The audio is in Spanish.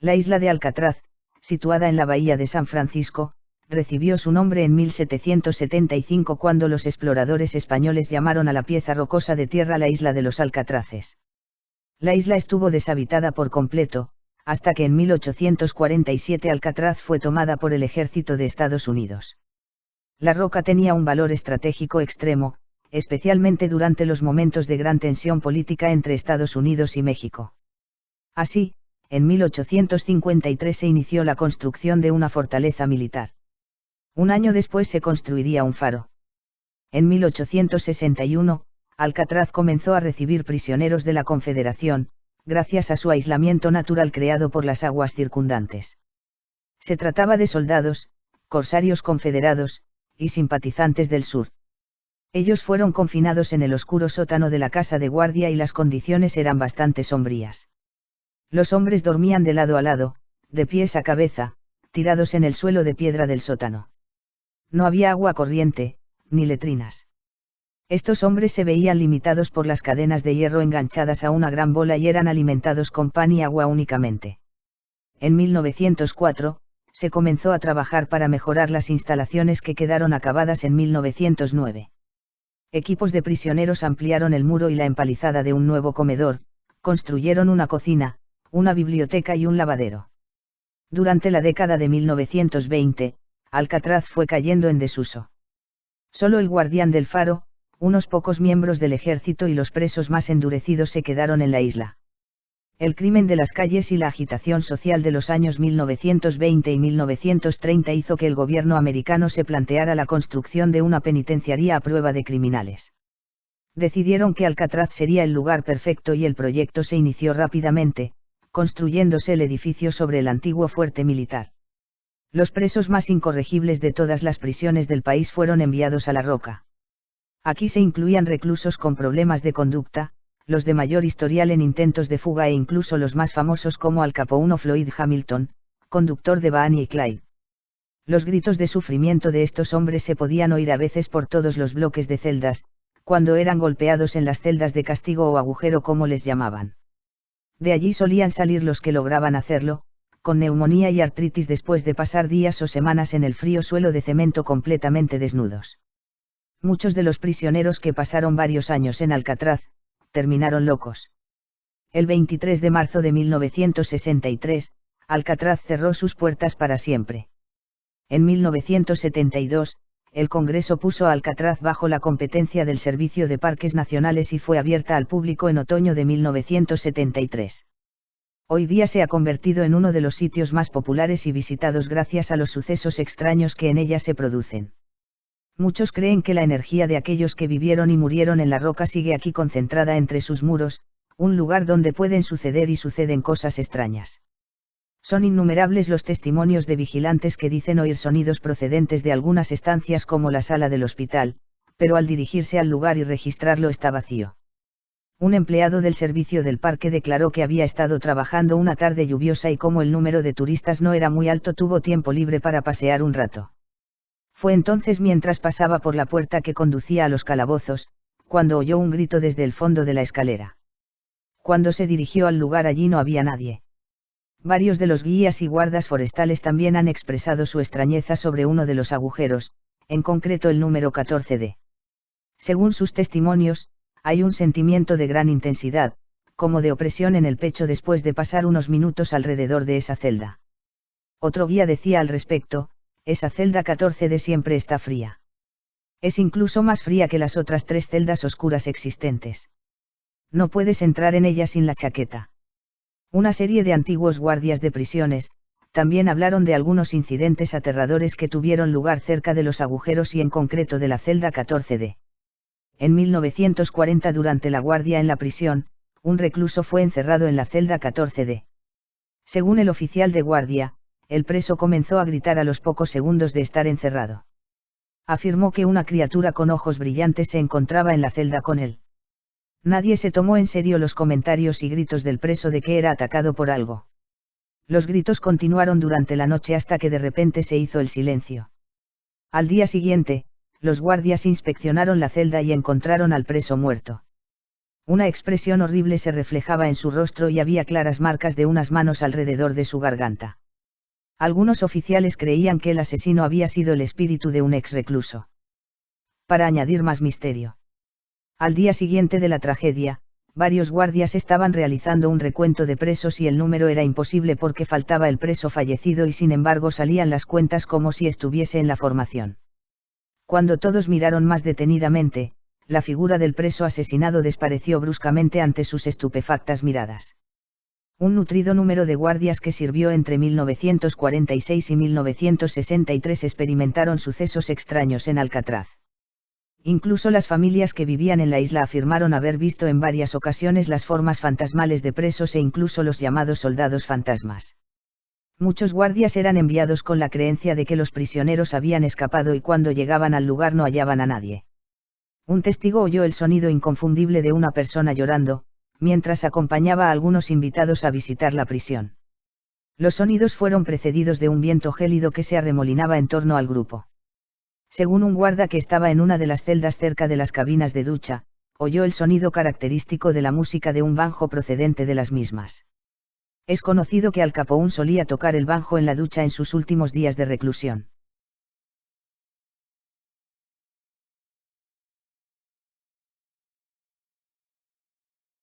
La isla de Alcatraz, situada en la bahía de San Francisco, recibió su nombre en 1775 cuando los exploradores españoles llamaron a la pieza rocosa de tierra la isla de los Alcatraces. La isla estuvo deshabitada por completo, hasta que en 1847 Alcatraz fue tomada por el ejército de Estados Unidos. La roca tenía un valor estratégico extremo, especialmente durante los momentos de gran tensión política entre Estados Unidos y México. Así, en 1853 se inició la construcción de una fortaleza militar. Un año después se construiría un faro. En 1861, Alcatraz comenzó a recibir prisioneros de la Confederación, gracias a su aislamiento natural creado por las aguas circundantes. Se trataba de soldados, corsarios confederados, y simpatizantes del sur. Ellos fueron confinados en el oscuro sótano de la casa de guardia y las condiciones eran bastante sombrías. Los hombres dormían de lado a lado, de pies a cabeza, tirados en el suelo de piedra del sótano. No había agua corriente, ni letrinas. Estos hombres se veían limitados por las cadenas de hierro enganchadas a una gran bola y eran alimentados con pan y agua únicamente. En 1904, se comenzó a trabajar para mejorar las instalaciones que quedaron acabadas en 1909. Equipos de prisioneros ampliaron el muro y la empalizada de un nuevo comedor, construyeron una cocina, una biblioteca y un lavadero. Durante la década de 1920, Alcatraz fue cayendo en desuso. Solo el guardián del faro, unos pocos miembros del ejército y los presos más endurecidos se quedaron en la isla. El crimen de las calles y la agitación social de los años 1920 y 1930 hizo que el gobierno americano se planteara la construcción de una penitenciaría a prueba de criminales. Decidieron que Alcatraz sería el lugar perfecto y el proyecto se inició rápidamente, construyéndose el edificio sobre el antiguo fuerte militar. Los presos más incorregibles de todas las prisiones del país fueron enviados a La Roca. Aquí se incluían reclusos con problemas de conducta, los de mayor historial en intentos de fuga e incluso los más famosos como Al Capone o Floyd Hamilton, conductor de Bonnie y Clyde. Los gritos de sufrimiento de estos hombres se podían oír a veces por todos los bloques de celdas, cuando eran golpeados en las celdas de castigo o agujero como les llamaban. De allí solían salir los que lograban hacerlo, con neumonía y artritis después de pasar días o semanas en el frío suelo de cemento completamente desnudos. Muchos de los prisioneros que pasaron varios años en Alcatraz, terminaron locos. El 23 de marzo de 1963, Alcatraz cerró sus puertas para siempre. En 1972, el Congreso puso a Alcatraz bajo la competencia del Servicio de Parques Nacionales y fue abierta al público en otoño de 1973. Hoy día se ha convertido en uno de los sitios más populares y visitados gracias a los sucesos extraños que en ella se producen. Muchos creen que la energía de aquellos que vivieron y murieron en La Roca sigue aquí concentrada entre sus muros, un lugar donde pueden suceder y suceden cosas extrañas. Son innumerables los testimonios de vigilantes que dicen oír sonidos procedentes de algunas estancias como la sala del hospital, pero al dirigirse al lugar y registrarlo está vacío. Un empleado del servicio del parque declaró que había estado trabajando una tarde lluviosa y como el número de turistas no era muy alto tuvo tiempo libre para pasear un rato. Fue entonces mientras pasaba por la puerta que conducía a los calabozos, cuando oyó un grito desde el fondo de la escalera. Cuando se dirigió al lugar allí no había nadie. Varios de los guías y guardas forestales también han expresado su extrañeza sobre uno de los agujeros, en concreto el número 14D. Según sus testimonios, hay un sentimiento de gran intensidad, como de opresión en el pecho después de pasar unos minutos alrededor de esa celda. Otro guía decía al respecto, esa celda 14D siempre está fría. Es incluso más fría que las otras 3 celdas oscuras existentes. No puedes entrar en ella sin la chaqueta. Una serie de antiguos guardias de prisiones, también hablaron de algunos incidentes aterradores que tuvieron lugar cerca de los agujeros y en concreto de la celda 14D. En 1940 durante la guardia en la prisión, un recluso fue encerrado en la celda 14D. Según el oficial de guardia, el preso comenzó a gritar a los pocos segundos de estar encerrado. Afirmó que una criatura con ojos brillantes se encontraba en la celda con él. Nadie se tomó en serio los comentarios y gritos del preso de que era atacado por algo. Los gritos continuaron durante la noche hasta que de repente se hizo el silencio. Al día siguiente, los guardias inspeccionaron la celda y encontraron al preso muerto. Una expresión horrible se reflejaba en su rostro y había claras marcas de unas manos alrededor de su garganta. Algunos oficiales creían que el asesino había sido el espíritu de un ex recluso. Para añadir más misterio. Al día siguiente de la tragedia, varios guardias estaban realizando un recuento de presos y el número era imposible porque faltaba el preso fallecido y sin embargo salían las cuentas como si estuviese en la formación. Cuando todos miraron más detenidamente, la figura del preso asesinado desapareció bruscamente ante sus estupefactas miradas. Un nutrido número de guardias que sirvió entre 1946 y 1963 experimentaron sucesos extraños en Alcatraz. Incluso las familias que vivían en la isla afirmaron haber visto en varias ocasiones las formas fantasmales de presos e incluso los llamados soldados fantasmas. Muchos guardias eran enviados con la creencia de que los prisioneros habían escapado y cuando llegaban al lugar no hallaban a nadie. Un testigo oyó el sonido inconfundible de una persona llorando, mientras acompañaba a algunos invitados a visitar la prisión. Los sonidos fueron precedidos de un viento gélido que se arremolinaba en torno al grupo. Según un guarda que estaba en una de las celdas cerca de las cabinas de ducha, oyó el sonido característico de la música de un banjo procedente de las mismas. Es conocido que Al Capone solía tocar el banjo en la ducha en sus últimos días de reclusión.